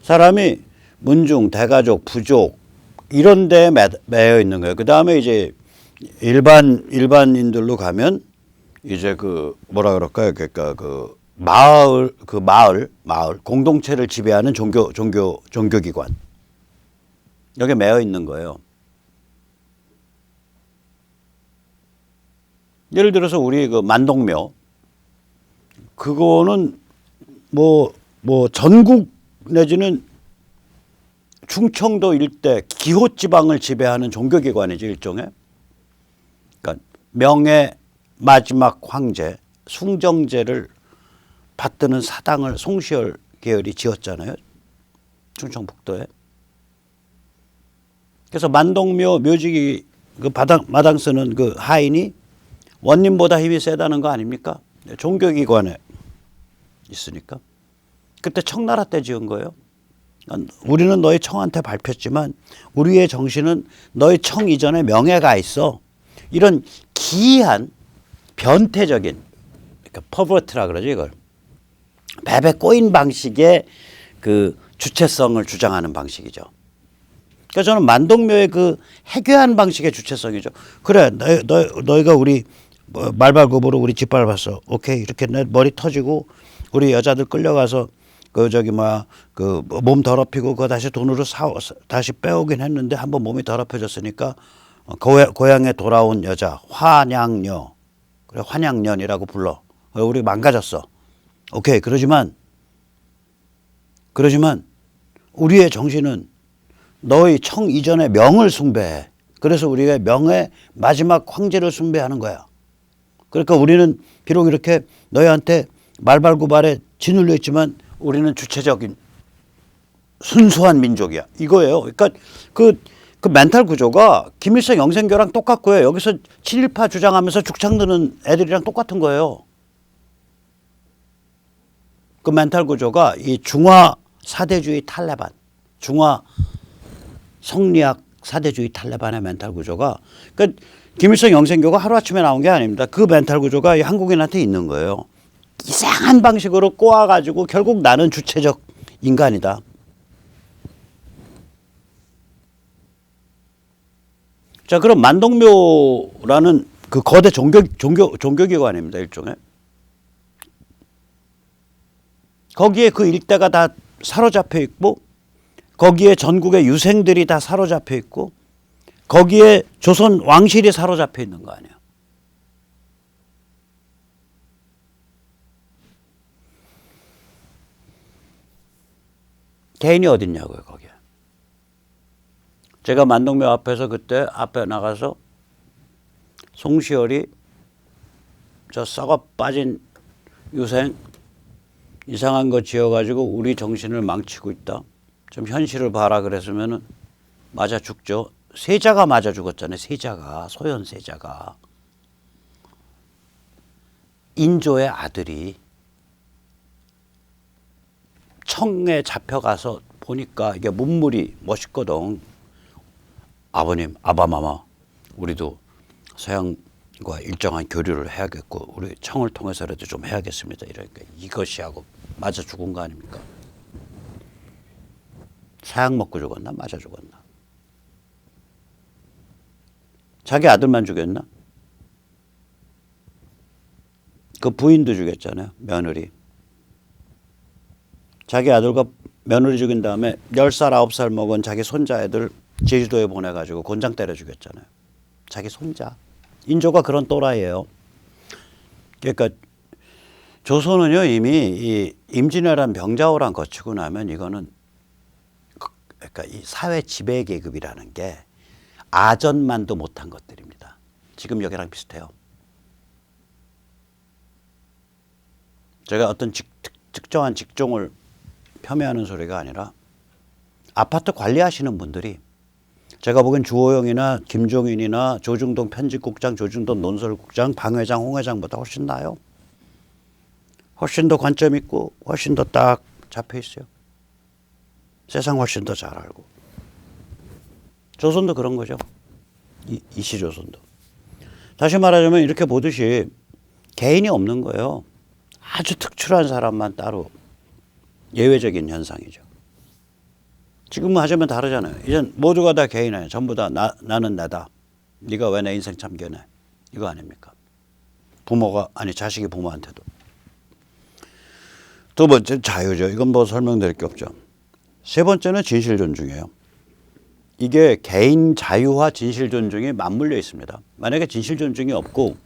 사람이 문중, 대가족, 부족 이런 데에 매여 있는 거예요. 그 다음에 이제 일반인들로 가면 이제 그 뭐라 그럴까요? 그러니까 그 마을 공동체를 지배하는 종교기관 여기에 매여 있는 거예요. 예를 들어서 우리 그 만동묘 그거는 뭐 전국 내지는 충청도 일대 기호지방을 지배하는 종교기관이죠, 일종의. 그러니까 명의 마지막 황제 숭정제를 받드는 사당을 송시열 계열이 지었잖아요, 충청북도에. 그래서 만동묘 묘지기 그 마당 쓰는 그 하인이 원님보다 힘이 세다는 거 아닙니까? 종교기관에 있으니까. 그때 청나라 때 지은 거예요. 우리는 너희 청한테 밟혔지만 우리의 정신은 너희 청 이전에 명예가 있어. 이런 기이한 변태적인, 그러니까 퍼버트라 그러죠, 이걸. 뱀에 꼬인 방식의 그 주체성을 주장하는 방식이죠. 그러니까 저는 만동묘의 그 해괴한 방식의 주체성이죠. 그래, 너희가 우리 말발굽으로 우리 집 밟았어. 오케이, 이렇게 내 머리 터지고 우리 여자들 끌려가서 그 저기 그 몸 더럽히고 그거 다시 돈으로 다시 빼오긴 했는데 한번 몸이 더럽혀졌으니까 고향에 돌아온 여자 환양녀, 그래 환양년이라고 불러. 우리 망가졌어. 오케이, 그러지만 우리의 정신은 너희 청 이전의 명을 숭배해. 그래서 우리가 명의 마지막 황제를 숭배하는 거야. 그러니까 우리는 비록 이렇게 너희한테 말발굽알에 짓눌려 있지만 우리는 주체적인 순수한 민족이야. 이거예요. 그러니까 그 멘탈 구조가 김일성 영생교랑 똑같고요. 여기서 친일파 주장하면서 죽창 드는 애들이랑 똑같은 거예요. 그 멘탈 구조가 이 중화 사대주의 탈레반, 중화 성리학 사대주의 탈레반의 멘탈 구조가, 그러니까 김일성 영생교가 하루아침에 나온 게 아닙니다. 그 멘탈 구조가 이 한국인한테 있는 거예요. 이상한 방식으로 꼬아가지고 결국 나는 주체적 인간이다. 자, 그럼 만동묘라는 그 거대 종교기관입니다, 일종의. 거기에 그 일대가 다 사로잡혀 있고, 거기에 전국의 유생들이 다 사로잡혀 있고, 거기에 조선 왕실이 사로잡혀 있는 거 아니에요. 개인이 어딨냐고요, 거기에. 제가 만동묘 앞에서 그때 앞에 나가서 송시열이 저 썩어 빠진 유생 이상한 거 지어가지고 우리 정신을 망치고 있다. 좀 현실을 봐라 그랬으면은 맞아 죽죠. 세자가 맞아 죽었잖아요. 세자가, 소현 세자가. 인조의 아들이 청에 잡혀가서 보니까 이게 문물이 멋있거든. 아버님, 아바마마, 우리도 서양과 일정한 교류를 해야겠고 우리 청을 통해서라도 좀 해야겠습니다. 이러니까 이것이 하고 맞아 죽은 거 아닙니까? 사약 먹고 죽었나? 맞아 죽었나? 자기 아들만 죽였나? 그 부인도 죽였잖아요. 며느리. 자기 아들과 며느리 죽인 다음에 10살, 9살 먹은 자기 손자 애들 제주도에 보내가지고 곤장 때려 죽였잖아요. 자기 손자. 인조가 그런 또라이예요. 그러니까 조선은요 이미 이 임진왜란 병자호란 거치고 나면 이거는 그러니까 이 사회 지배 계급이라는 게 아전만도 못한 것들입니다. 지금 여기랑 비슷해요. 제가 어떤 특정한 직종을 폄훼하는 소리가 아니라 아파트 관리하시는 분들이 제가 보기엔 주호영이나 김종인이나 조중동 편집국장, 조중동 논설국장, 방 회장, 홍 회장보다 훨씬 나아요. 훨씬 더 관점 있고 훨씬 더 딱 잡혀 있어요. 세상 훨씬 더 잘 알고. 조선도 그런 거죠. 이시 조선도. 다시 말하자면 이렇게 보듯이 개인이 없는 거예요. 아주 특출한 사람만 따로 예외적인 현상이죠. 지금은 하자면 다르잖아요. 이젠 모두가 다 개인이에요. 전부 다 나는 나다. 네가 왜 내 인생 참견해. 이거 아닙니까? 부모가 아니 자식이 부모한테도. 두 번째 자유죠. 이건 뭐 설명드릴 게 없죠. 세 번째는 진실 존중이에요. 이게 개인 자유와 진실 존중이 맞물려 있습니다. 만약에 진실 존중이 없고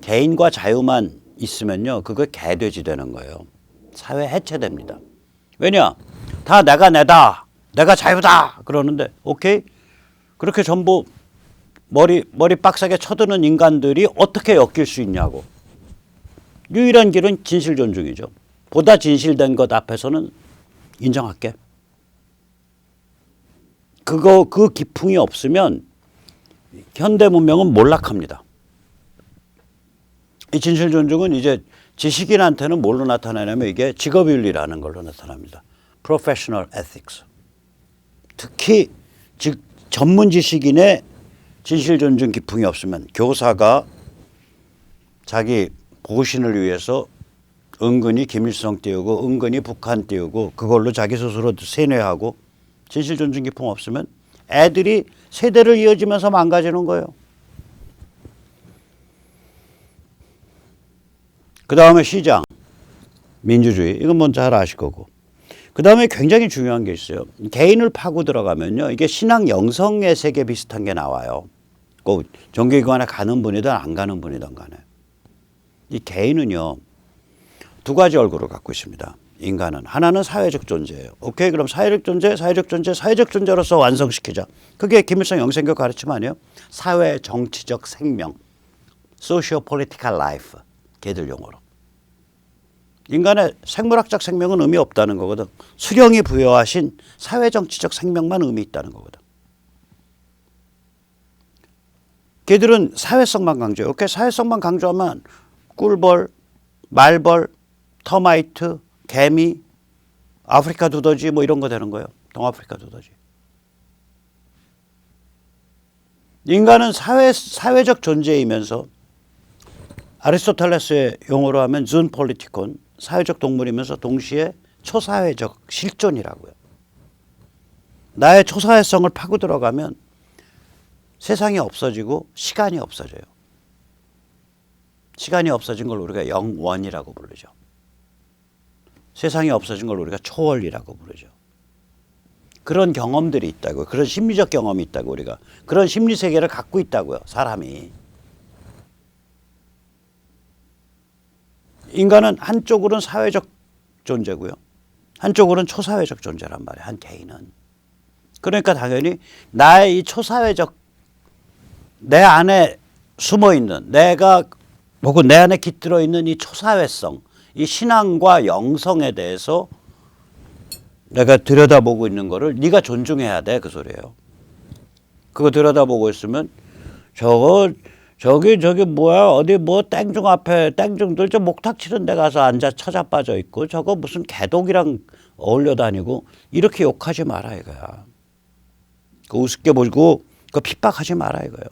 개인과 자유만 있으면요. 그거 개돼지 되는 거예요. 사회 해체됩니다. 왜냐? 다 내가 내다. 내가 자유다. 그러는데 오케이? 그렇게 전부 머리 빡세게 쳐드는 인간들이 어떻게 엮일 수 있냐고. 유일한 길은 진실 존중이죠. 보다 진실된 것 앞에서는 인정할게. 그 기풍이 없으면 현대 문명은 몰락합니다. 이 진실 존중은 이제 지식인한테는 뭘로 나타나냐면 이게 직업윤리라는 걸로 나타납니다. Professional ethics. 특히 전문 지식인의 진실 존중 기풍이 없으면 교사가 자기 보신을 위해서 은근히 김일성 띄우고 은근히 북한 띄우고 그걸로 자기 스스로 세뇌하고 진실 존중 기풍 없으면 애들이 세대를 이어지면서 망가지는 거예요. 그 다음에 시장, 민주주의. 이건 먼저 잘 아실 거고. 그 다음에 굉장히 중요한 게 있어요. 개인을 파고 들어가면요. 이게 신앙 영성의 세계 비슷한 게 나와요. 꼭 종교기관에 가는 분이든 안 가는 분이든 간에. 이 개인은요. 두 가지 얼굴을 갖고 있습니다. 인간은. 하나는 사회적 존재예요. 오케이, 그럼 사회적 존재로서 완성시키자. 그게 김일성 영생교 가르침 아니에요? 사회 정치적 생명. socio-political life. 걔들 용어로. 인간의 생물학적 생명은 의미 없다는 거거든. 수령이 부여하신 사회정치적 생명만 의미 있다는 거거든. 걔들은 사회성만 강조해요. 오케이, 사회성만 강조하면 꿀벌, 말벌, 터마이트, 개미, 아프리카 두더지 뭐 이런 거 되는 거예요. 동아프리카 두더지. 인간은 사회적 존재이면서 아리스토텔레스의 용어로 하면 준 폴리티콘, 사회적 동물이면서 동시에 초사회적 실존이라고요. 나의 초사회성을 파고 들어가면 세상이 없어지고 시간이 없어져요. 시간이 없어진 걸 우리가 영원이라고 부르죠. 세상이 없어진 걸 우리가 초월이라고 부르죠. 그런 경험들이 있다고요. 그런 심리적 경험이 있다고 우리가. 그런 심리 세계를 갖고 있다고요. 사람이. 인간은 한쪽으로는 사회적 존재고요. 한쪽으로는 초사회적 존재란 말이에요. 한 개인은. 그러니까 당연히 나의 이 초사회적 내 안에 숨어있는 내가 혹은 내 안에 깃들어 있는 이 초사회성 이 신앙과 영성에 대해서 내가 들여다보고 있는 거를 네가 존중해야 돼 그 소리예요. 그거 들여다보고 있으면 저기 뭐야 어디 뭐 땡중 앞에 땡중들 저 목탁 치는 데 가서 앉아 처자 빠져 있고 저거 무슨 개독이랑 어울려 다니고 이렇게 욕하지 마라 이거야. 그 우습게 보고 그 핍박하지 마라 이거예요.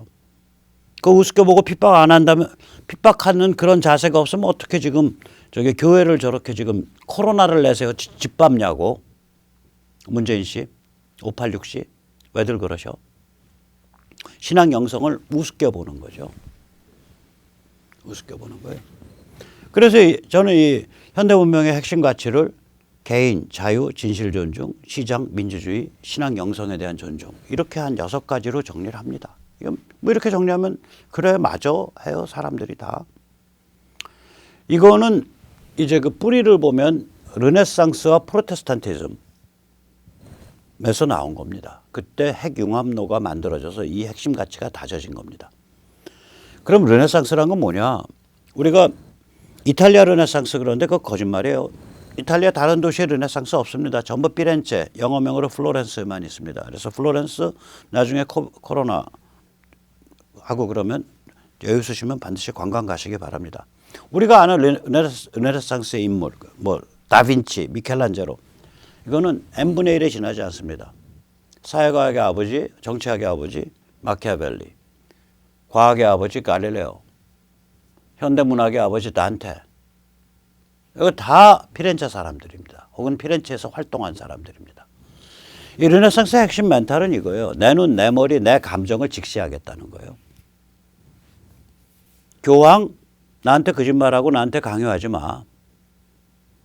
그 우습게 보고 핍박 안 한다면 핍박하는 그런 자세가 없으면 어떻게 지금 저기 교회를 저렇게 지금 코로나를 내세요 짓밟냐고 문재인 씨 586씨 왜들 그러셔? 신앙 영성을 우습게 보는 거죠. 우습게 보는 거예요. 그래서 저는 이 현대 문명의 핵심 가치를 개인, 자유, 진실 존중, 시장, 민주주의, 신앙 영성에 대한 존중 이렇게 한 6가지로 정리를 합니다. 뭐 이렇게 정리하면 그래 맞아 해요 사람들이 다. 이거는 이제 그 뿌리를 보면 르네상스와 프로테스탄티즘에서 나온 겁니다. 그때 핵융합로가 만들어져서 이 핵심 가치가 다져진 겁니다. 그럼 르네상스란 건 뭐냐? 우리가 이탈리아 르네상스 그러는데 그거 거짓말이에요. 이탈리아 다른 도시에 르네상스 없습니다. 전부 피렌체, 영어명으로 플로렌스에만 있습니다. 그래서 플로렌스 나중에 코로나 하고 그러면 여유 있으시면 반드시 관광 가시기 바랍니다. 우리가 아는 르네상스의 인물, 뭐 다빈치, 미켈란젤로 이거는 n분의 1에 지나지 않습니다. 사회과학의 아버지, 정치학의 아버지 마키아벨리, 과학의 아버지 갈릴레오, 현대문학의 아버지 단테 이거 다 피렌체 사람들입니다. 혹은 피렌체에서 활동한 사람들입니다. 이 르네상스의 핵심 멘탈은 이거예요. 내 눈, 내 머리, 내 감정을 직시하겠다는 거예요. 교황, 나한테 거짓말하고 나한테 강요하지 마.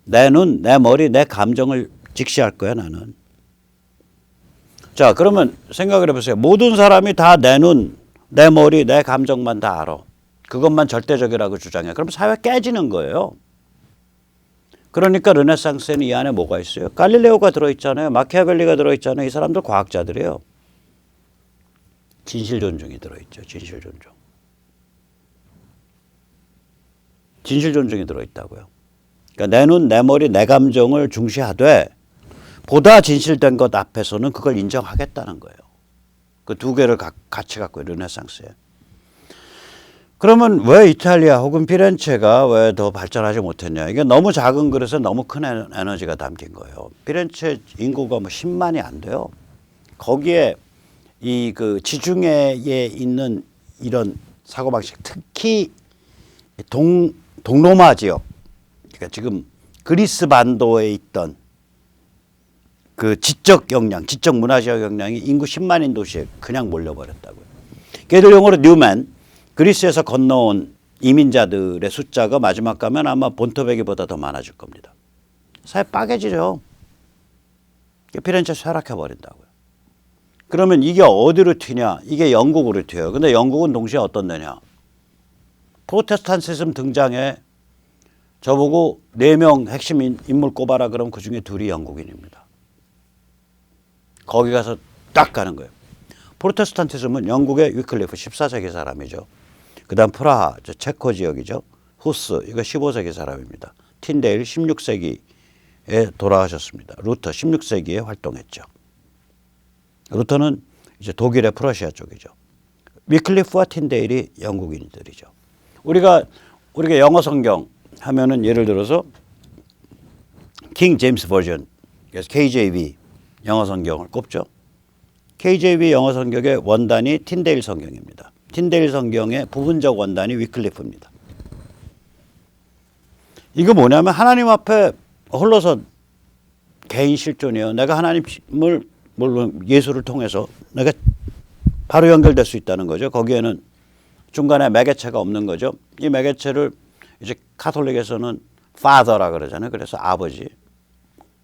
내 눈, 내 머리, 내 감정을 직시할 거야, 나는. 자, 그러면 생각을 해보세요. 모든 사람이 다 내 눈, 내 머리, 내 감정만 다 알아. 그것만 절대적이라고 주장해. 그럼 사회 깨지는 거예요. 그러니까 르네상스에는 이 안에 뭐가 있어요? 갈릴레오가 들어있잖아요. 마키아벨리가 들어있잖아요. 이 사람들 과학자들이에요. 진실 존중이 들어있죠. 진실 존중. 진실 존중이 들어있다고요. 그러니까 내 눈, 내 머리, 내 감정을 중시하되 보다 진실된 것 앞에서는 그걸 인정하겠다는 거예요. 그 두 개를 같이 갖고 르네상스에. 그러면 왜 이탈리아 혹은 피렌체가 왜 더 발전하지 못했냐. 이게 너무 작은 그릇에 너무 큰 에너지가 담긴 거예요. 피렌체 인구가 뭐 10만이 안 돼요. 거기에 이 그 지중해에 있는 이런 사고방식, 특히 동로마 지역, 그러니까 지금 그리스 반도에 있던 그 지적 역량, 지적 문화적 역량이 인구 10만인 도시에 그냥 몰려버렸다고요. 걔들 용어로 뉴맨, 그리스에서 건너온 이민자들의 숫자가 마지막 가면 아마 본토베기보다 더 많아질 겁니다. 사회 빠개지죠. 피렌체 쇠락해버린다고요. 그러면 이게 어디로 튀냐? 이게 영국으로 튀어요. 근데 영국은 동시에 어떤 데냐? 프로테스탄티즘 등장해 저보고 4명 핵심 인물 꼽아라 그러면 그중에 2이 영국인입니다. 거기 가서 딱 가는 거예요. 프로테스탄티즘은 영국의 위클리프 14세기 사람이죠. 그 다음 프라하, 체코 지역이죠. 후스, 이거 15세기 사람입니다. 틴데일 16세기에 돌아가셨습니다. 루터 16세기에 활동했죠. 루터는 이제 독일의 프러시아 쪽이죠. 위클리프와 틴데일이 영국인들이죠. 우리가 영어 성경 하면은 예를 들어서 킹 제임스 버전, 그래서 KJV 영어 성경을 꼽죠. KJV 영어 성경의 원단이 틴데일 성경입니다. 틴데일 성경의 부분적 원단이 위클리프입니다. 이거 뭐냐면 하나님 앞에 홀로서 개인 실존이에요. 내가 하나님을 물론 예수를 통해서 내가 바로 연결될 수 있다는 거죠. 거기에는 중간에 매개체가 없는 거죠. 이 매개체를 이제 카톨릭에서는 father라 그러잖아요. 그래서 아버지.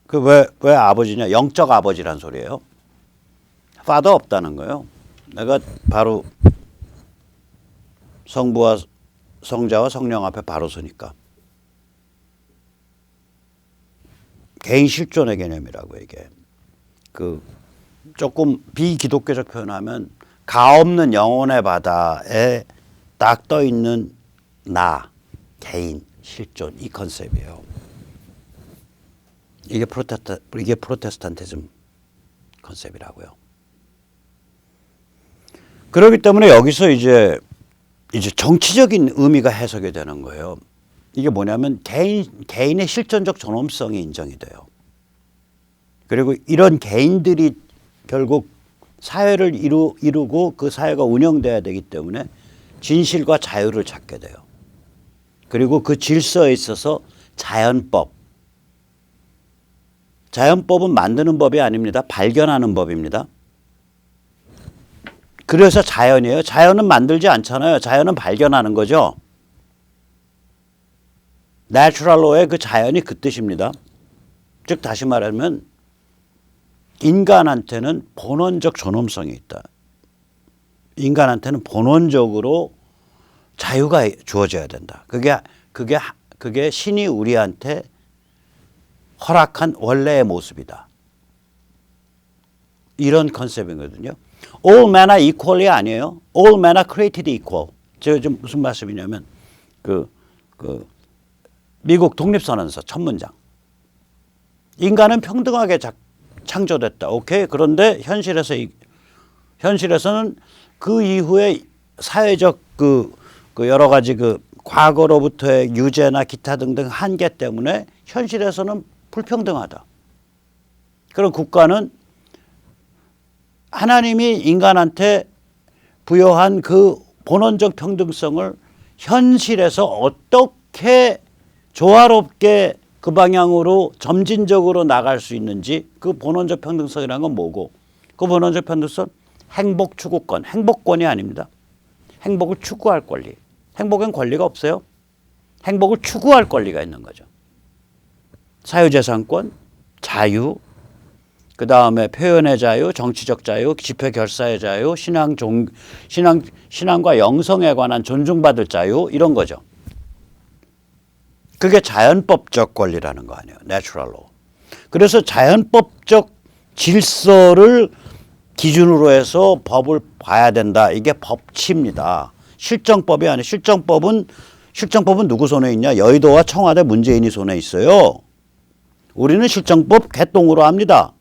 그 왜 아버지냐? 영적 아버지란 소리예요. father 없다는 거예요. 내가 바로 성부와 성자와 성령 앞에 바로 서니까. 개인 실존의 개념이라고 이게. 그 조금 비기독교적 표현하면 가 없는 영혼의 바다에 딱 떠 있는 나, 개인, 실존 이 컨셉이에요. 이게 프로테스탄티즘 컨셉이라고요. 그렇기 때문에 여기서 이제 정치적인 의미가 해석이 되는 거예요. 이게 뭐냐면 개인의 실존적 존엄성이 인정이 돼요. 그리고 이런 개인들이 결국 사회를 이루고 그 사회가 운영돼야 되기 때문에 진실과 자유를 찾게 돼요. 그리고 그 질서에 있어서 자연법은 만드는 법이 아닙니다. 발견하는 법입니다. 그래서 자연이에요. 자연은 만들지 않잖아요. 자연은 발견하는 거죠. Natural Law의 그 자연이 그 뜻입니다. 즉 다시 말하면 인간한테는 본원적 존엄성이 있다. 인간한테는 본원적으로 자유가 주어져야 된다. 그게 신이 우리한테 허락한 원래의 모습이다. 이런 컨셉이거든요. All men are equal이 아니에요. All men are created equal. 제가 지금 무슨 말씀이냐면 미국 독립선언서 첫 문장. 인간은 평등하게 창조됐다. 오케이. 그런데 현실에서는 그 이후에 사회적 여러 가지 과거로부터의 유죄나 기타 등등 한계 때문에 현실에서는 불평등하다. 그럼 국가는 하나님이 인간한테 부여한 그 본원적 평등성을 현실에서 어떻게 조화롭게 그 방향으로 점진적으로 나갈 수 있는지, 그 본원적 평등성이라는 건 뭐고, 그 본원적 평등성 행복 추구권, 행복권이 아닙니다. 행복을 추구할 권리. 행복엔 권리가 없어요. 행복을 추구할 권리가 있는 거죠. 사유재산권, 자유, 그 다음에 표현의 자유, 정치적 자유, 집회 결사의 자유, 신앙과 영성에 관한 존중받을 자유, 이런 거죠. 그게 자연법적 권리라는 거 아니에요. 내추럴 로. 그래서 자연법적 질서를 기준으로 해서 법을 봐야 된다. 이게 법치입니다. 실정법이 아니에요. 실정법은 누구 손에 있냐? 여의도와 청와대 문재인이 손에 있어요. 우리는 실정법 개똥으로 합니다.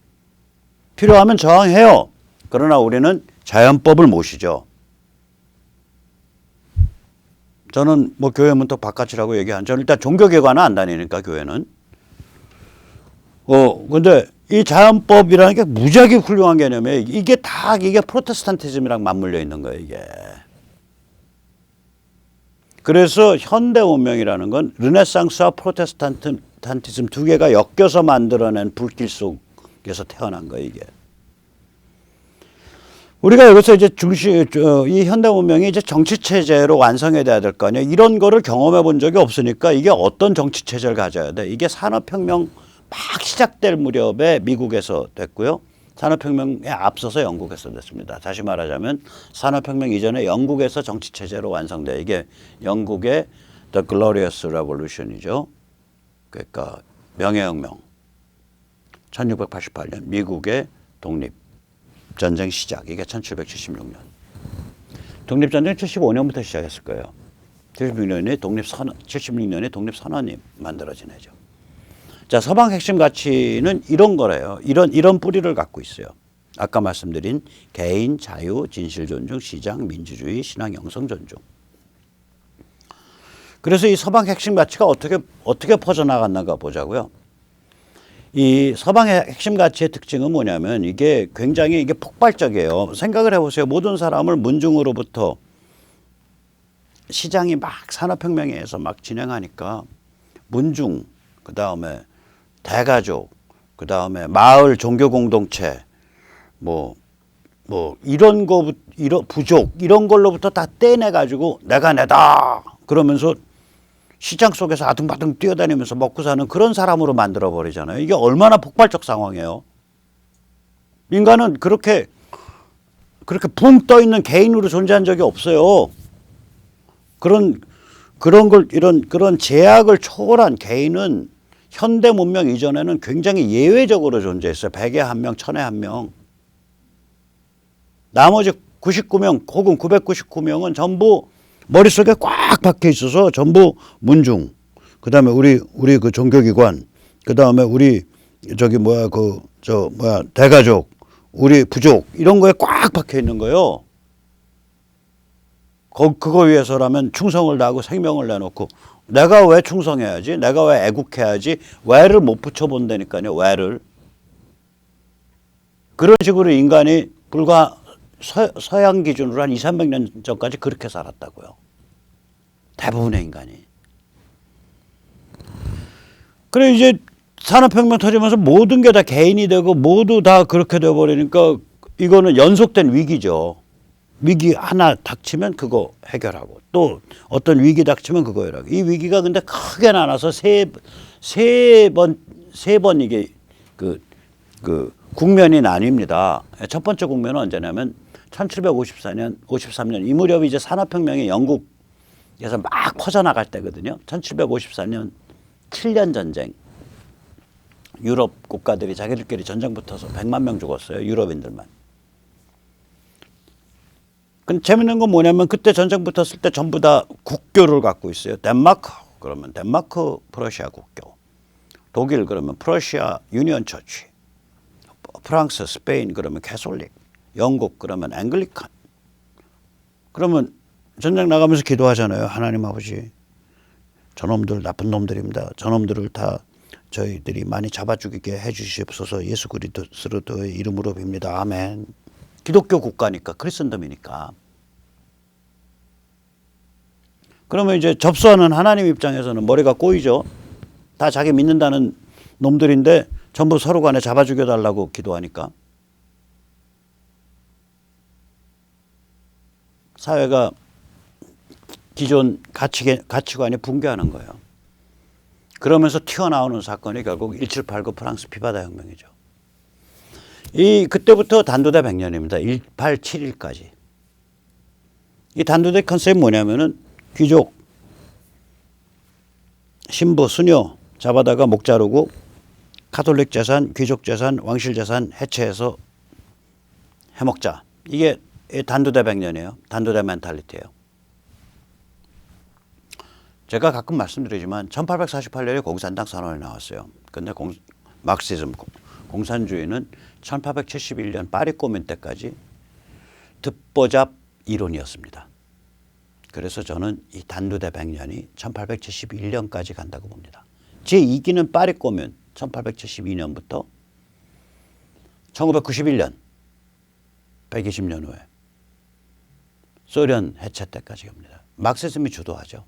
필요하면 저항해요. 그러나 우리는 자연법을 모시죠. 저는 뭐 교회 문턱 바깥이라고 얘기한, 저는 일단 종교기관은 안 다니니까 교회는. 근데 이 자연법이라는 게 무지하게 훌륭한 개념이에요. 이게 프로테스탄티즘이랑 맞물려 있는 거예요, 이게. 그래서 현대 문명이라는 건 르네상스와 프로테스탄티즘 두 개가 엮여서 만들어낸 불길 속에서 태어난 거예요, 이게. 우리가 여기서 이제 이 현대 문명이 이제 정치 체제로 완성이 돼야 될 거 아니에요. 이런 거를 경험해 본 적이 없으니까 이게 어떤 정치 체제를 가져야 돼. 이게 산업혁명 막 시작될 무렵에 미국에서 됐고요. 산업혁명에 앞서서 영국에서 됐습니다. 다시 말하자면 산업혁명 이전에 영국에서 정치 체제로 완성돼. 이게 영국의 The Glorious Revolution이죠. 그러니까 명예혁명. 1688년 미국의 독립전쟁 시작. 이게 1776년. 독립전쟁 75년부터 시작했을 거예요. 76년에 독립선언이 만들어진 해죠. 자, 서방 핵심 가치는 이런 거래요. 이런 뿌리를 갖고 있어요. 아까 말씀드린 개인, 자유, 진실 존중, 시장, 민주주의, 신앙, 영성 존중. 그래서 이 서방 핵심 가치가 어떻게 퍼져나갔는가 보자고요. 이 서방의 핵심 가치의 특징은 뭐냐면 이게 굉장히 폭발적이에요. 생각을 해보세요. 모든 사람을 문중으로부터 시장이 막 산업혁명에 의해서 막 진행하니까 문중, 그 다음에 대가족, 그 다음에 마을 종교 공동체, 이런 부족, 이런 걸로부터 다 떼내가지고 내가 내다 그러면서 시장 속에서 아둥바둥 뛰어다니면서 먹고 사는 그런 사람으로 만들어버리잖아요. 이게 얼마나 폭발적 상황이에요. 인간은 그렇게 붕 떠 있는 개인으로 존재한 적이 없어요. 그런 제약을 초월한 개인은 현대 문명 이전에는 굉장히 예외적으로 존재했어요. 100에 1명, 1000에 1명. 나머지 99명 혹은 999명은 전부 머릿속에 꽉 박혀 있어서 전부 문중, 그 다음에 우리 그 종교기관, 그 다음에 우리 대가족, 우리 부족, 이런 거에 꽉 박혀 있는 거예요. 그거 위해서라면 충성을 다하고 생명을 내놓고, 내가 왜 충성해야지? 내가 왜 애국해야지? 왜를 못 붙여본다니까요, 왜를. 그런 식으로 인간이 불과 서양 기준으로 한 200~300년 전까지 그렇게 살았다고요. 대부분의 인간이. 그래 이제 산업혁명 터지면서 모든 게 다 개인이 되고 모두 다 그렇게 되어버리니까 이거는 연속된 위기죠. 위기 하나 닥치면 그거 해결하고 또 어떤 위기 닥치면 그거 해결하고. 이 위기가 근데 크게 나눠서 세 번 이게 그 국면이 나뉩니다. 첫 번째 국면은 언제냐면 1753년 이 무렵이 이제 산업혁명이 영국에서 막 퍼져나갈 때거든요. 1754년 7년 전쟁. 유럽 국가들이 자기들끼리 전쟁 붙어서 100만 명 죽었어요. 유럽인들만. 근데 재밌는 건 뭐냐면 그때 전쟁 붙었을 때 전부 다 국교를 갖고 있어요. 덴마크 그러면 덴마크 프러시아 국교. 독일 그러면 프러시아 유니언 처치. 프랑스 스페인 그러면 캐솔릭. 영국 그러면 앵글리칸. 그러면 전쟁 나가면서 기도하잖아요. 하나님 아버지, 저놈들 나쁜 놈들입니다. 저놈들을 다 저희들이 많이 잡아 죽이게 해주시옵소서. 예수 그리스도의 이름으로 빕니다. 아멘. 기독교 국가니까, 크리스천덤이니까. 그러면 이제 접수하는 하나님 입장에서는 머리가 꼬이죠. 다 자기 믿는다는 놈들인데 전부 서로 간에 잡아 죽여달라고 기도하니까 사회가 기존 가치관이 붕괴하는 거예요. 그러면서 튀어나오는 사건이 결국 1789 프랑스 피바다 혁명이죠. 그때부터 단두대 100년입니다. 1871까지. 이 단두대 컨셉이 뭐냐면은 귀족, 신부, 수녀 잡아다가 목 자르고 카톨릭 재산, 귀족 재산, 왕실 재산 해체해서 해먹자. 이게 단두대 100년이에요. 단두대 멘탈리티예요. 제가 가끔 말씀드리지만 1848년에 공산당 선언이 나왔어요. 근데 막시즘, 공산주의는 1871년 파리 꼬민 때까지 듣보잡 이론이었습니다. 그래서 저는 이 단두대 100년이 1871년까지 간다고 봅니다. 제2기는 파리 꼬민 1872년부터 1991년 120년 후에 소련 해체 때까지 갑니다. 막시즘이 주도하죠.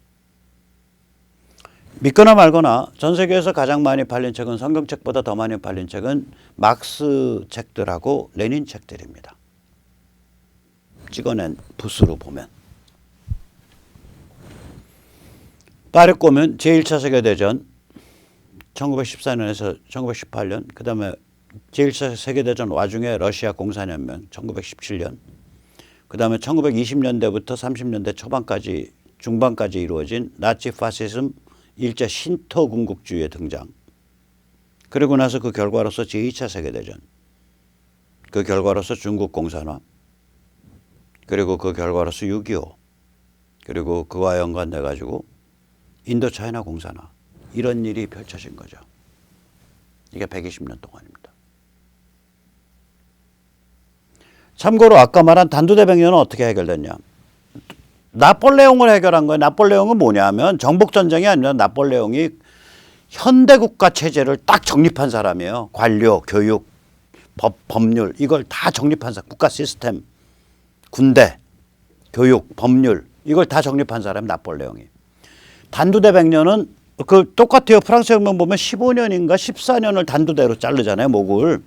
믿거나 말거나 전 세계에서 가장 많이 팔린 책은 성경책보다 더 많이 팔린 책은 막스 책들하고 레닌 책들입니다. 찍어낸 부스로 보면. 파리 꼬민 제1차 세계대전 1914년에서 1918년 그 다음에 제1차 세계대전 와중에 러시아 공산혁명 1917년 그 다음에 1920년대부터 30년대 초반까지 중반까지 이루어진 나치 파시즘 일제 신토 군국주의의 등장. 그리고 나서 그 결과로서 제2차 세계대전. 그 결과로서 중국 공산화. 그리고 그 결과로서 6.25. 그리고 그와 연관돼 가지고 인도 차이나 공산화. 이런 일이 펼쳐진 거죠. 이게 120년 동안입니다. 참고로 아까 말한 단두대 100년은 어떻게 해결됐냐. 나폴레옹을 해결한 거예요. 나폴레옹은 뭐냐면 정복전쟁이 아니라 나폴레옹이 현대국가 체제를 딱 정립한 사람이에요. 관료, 교육, 법률 이걸 다 정립한 사람. 국가 시스템, 군대, 교육, 법률 이걸 다 정립한 사람이 나폴레옹이. 단두대 100년은 그 똑같아요. 프랑스 혁명 보면 15년인가 14년을 단두대로 자르잖아요. 목을.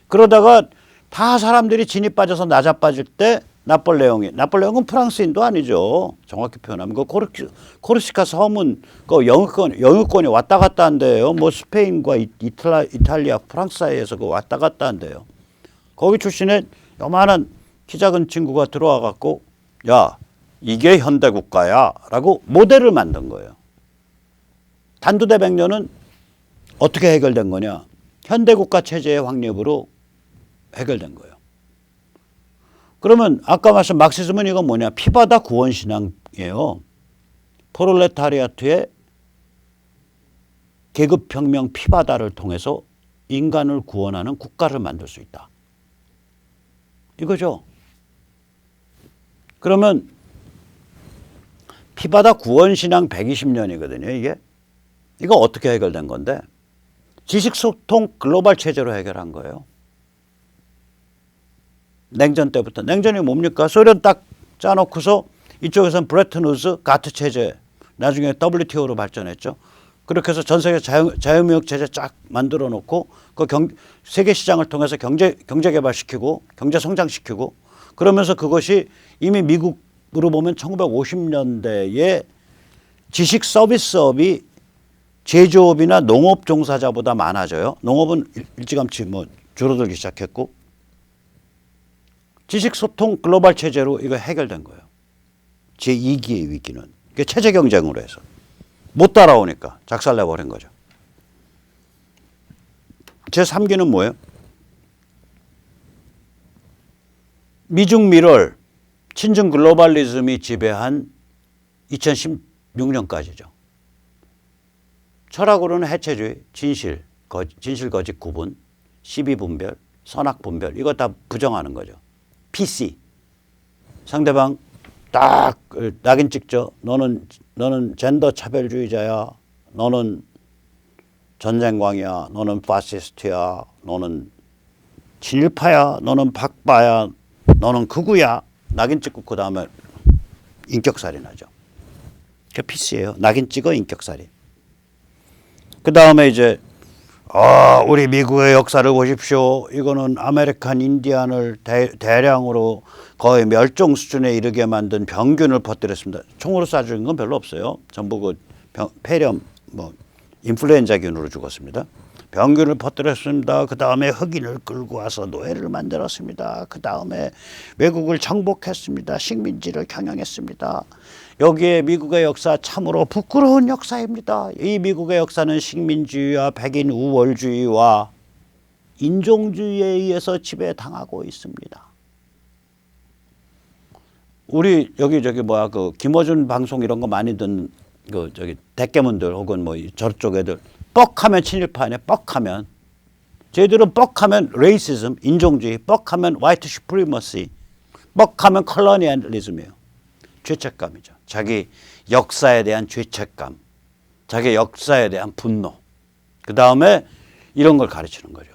그러다가 다 사람들이 진이 빠져서 나자빠질 때 나폴레옹은 프랑스인도 아니죠. 정확히 표현하면 그 코르시카 섬은 그 영유권이 왔다 갔다 한대요. 뭐 스페인과 이탈리아, 프랑스 사이에서 그 왔다 갔다 한대요. 거기 출신의 요만한 키 작은 친구가 들어와 갖고 야 이게 현대 국가야라고 모델을 만든 거예요. 단두대 100년은 어떻게 해결된 거냐? 현대 국가 체제의 확립으로 해결된 거예요. 그러면 아까 말씀 막시즘은 이건 뭐냐? 피바다 구원 신앙이에요. 프롤레타리아트의 계급혁명 피바다를 통해서 인간을 구원하는 국가를 만들 수 있다. 이거죠. 그러면 피바다 구원 신앙 120년이거든요. 이게. 이거 어떻게 해결된 건데? 지식소통 글로벌 체제로 해결한 거예요. 냉전 때부터. 냉전이 뭡니까? 소련 딱 짜놓고서 이쪽에서는 브레튼 우즈, 가트 체제, 나중에 WTO로 발전했죠. 그렇게 해서 전 세계 자유무역 체제 쫙 만들어 놓고 그 세계 시장을 통해서 경제 개발시키고 경제 성장시키고 그러면서 그것이 이미 미국으로 보면 1950년대에 지식 서비스업이 제조업이나 농업 종사자보다 많아져요. 농업은 일찌감치 뭐 줄어들기 시작했고 지식소통 글로벌 체제로 이거 해결된 거예요. 제2기의 위기는. 그게 체제 경쟁으로 해서. 못 따라오니까 작살내버린 거죠. 제3기는 뭐예요? 미중 밀월, 친중 글로벌리즘이 지배한 2016년까지죠. 철학으로는 해체주의, 진실, 거짓 구분, 시비분별, 선악분별 이거 다 부정하는 거죠. PC. 상대방 딱 낙인 찍죠. 너는 젠더 차별주의자야. 너는 전쟁광이야. 너는 파시스트야. 너는 친일파야. 너는 박바야. 너는 극우야. 낙인 찍고 그 다음에 인격살인하죠. 그게 PC예요. 낙인 찍어 인격살인. 그 다음에 이제 우리 미국의 역사를 보십시오. 이거는 아메리칸 인디안을 대량으로 거의 멸종 수준에 이르게 만든 병균을 퍼뜨렸습니다. 총으로 쏴 죽인 건 별로 없어요. 전부 그 폐렴, 인플루엔자균으로 죽었습니다. 병균을 퍼뜨렸습니다. 그 다음에 흑인을 끌고 와서 노예를 만들었습니다. 그 다음에 외국을 정복했습니다. 식민지를 경영했습니다. 여기에 미국의 역사 참으로 부끄러운 역사입니다. 이 미국의 역사는 식민주의와 백인 우월주의와 인종주의에 의해서 지배당하고 있습니다. 우리 여기 그 김어준 방송 이런 거 많이 듣는 그 대깨문들 혹은 뭐 저쪽 애들 뻑하면 친일파네. 뻑하면 쟤들은 뻑하면 레이시즘 인종주의, 뻑하면 화이트 슈프리머시, 뻑하면 컬러니얼리즘이에요. 죄책감이죠. 자기 역사에 대한 죄책감, 자기 역사에 대한 분노. 그 다음에 이런 걸 가르치는 거죠.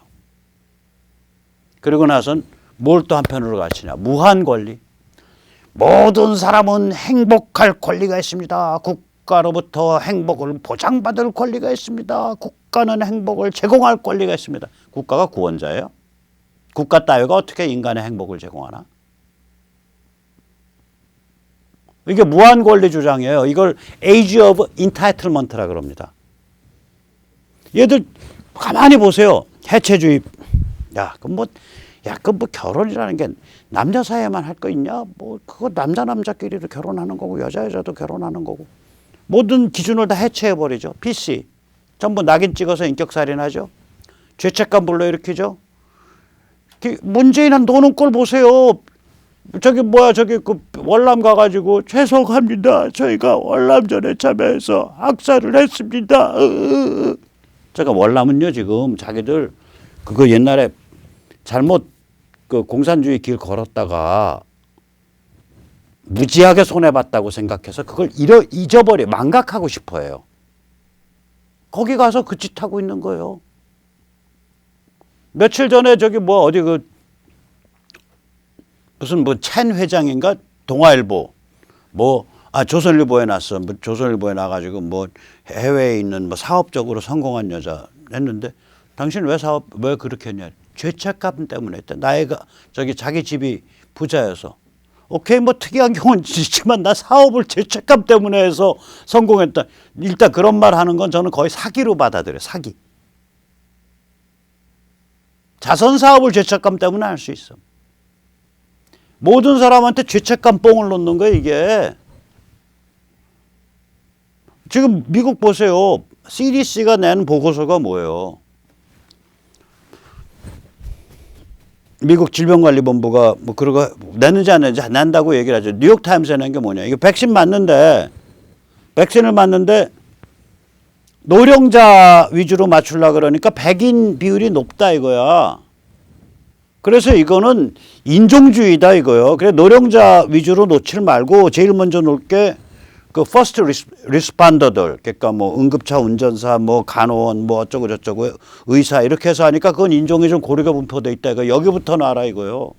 그리고 나선 뭘 또 한편으로 가르치냐. 무한 권리. 모든 사람은 행복할 권리가 있습니다. 국가로부터 행복을 보장받을 권리가 있습니다. 국가는 행복을 제공할 권리가 있습니다. 국가가 구원자예요. 국가 따위가 어떻게 인간의 행복을 제공하나? 이게 무한 권리 주장이에요. 이걸 Age of Entitlement라 그럽니다. 얘들 가만히 보세요. 해체주의. 그럼 뭐 결혼이라는 게 남자 사이에만 할 거 있냐? 그거 남자끼리도 결혼하는 거고 여자도 결혼하는 거고. 모든 기준을 다 해체해버리죠. PC. 전부 낙인 찍어서 인격살인하죠. 죄책감 불러일으키죠. 문재인은 노는 꼴 보세요. 그 월남 가가지고 죄송합니다. 저희가 월남전에 참여해서 학살을 했습니다. 제가 월남은요 지금 자기들 그거 옛날에 잘못 그 공산주의 길 걸었다가 무지하게 손해봤다고 생각해서 그걸 잊어버려 망각하고 싶어해요. 거기 가서 그 짓 하고 있는 거예요. 며칠 전에 무슨 첸 회장인가 동아일보 조선일보에 났어. 조선일보에 나가지고 해외에 있는 사업적으로 성공한 여자 했는데 당신 왜 그렇게 했냐? 죄책감 때문에 했다. 자기 집이 부자여서. 오케이, 특이한 경우는 있지만 나 사업을 죄책감 때문에 해서 성공했다. 일단 그런 말 하는 건 저는 거의 사기로 받아들여요. 사기. 자선 사업을 죄책감 때문에 할 수 있어. 모든 사람한테 죄책감 뽕을 놓는 거예요, 이게. 지금 미국 보세요. CDC가 낸 보고서가 뭐예요? 미국 질병관리본부가 그런 거 내는지 안 내는지 난다고 얘기를 하죠. 뉴욕타임스에 낸 게 뭐냐. 이거 백신을 맞는데 노령자 위주로 맞추려고 그러니까 백인 비율이 높다 이거야. 그래서 이거는 인종주의다 이거요. 그래 노령자 위주로 놓지 말고 제일 먼저 놓을 게 그 퍼스트 리스판더들, 그러니까 응급차 운전사, 간호원, 어쩌고 저쩌고 의사 이렇게 해서 하니까 그건 인종이 좀 고르게 분포돼 있다 이거. 여기부터 놔라 이거요.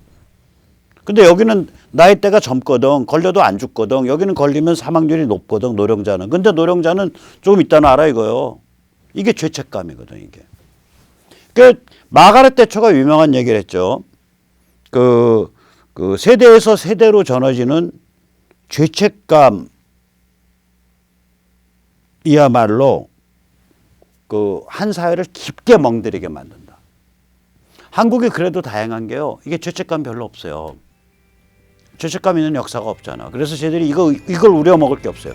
근데 여기는 나이대가 젊거든. 걸려도 안 죽거든. 여기는 걸리면 사망률이 높거든. 노령자는. 근데 노령자는 조금 이따 놔라 이거요. 이게 죄책감이거든 이게. 마가렛 대처가 유명한 얘기를 했죠. 그 세대에서 세대로 전해지는 죄책감 이야말로 한 사회를 깊게 멍들이게 만든다. 한국이 그래도 다행한 게요. 이게 죄책감 별로 없어요. 죄책감 있는 역사가 없잖아. 그래서 쟤들이 이걸 우려먹을 게 없어요.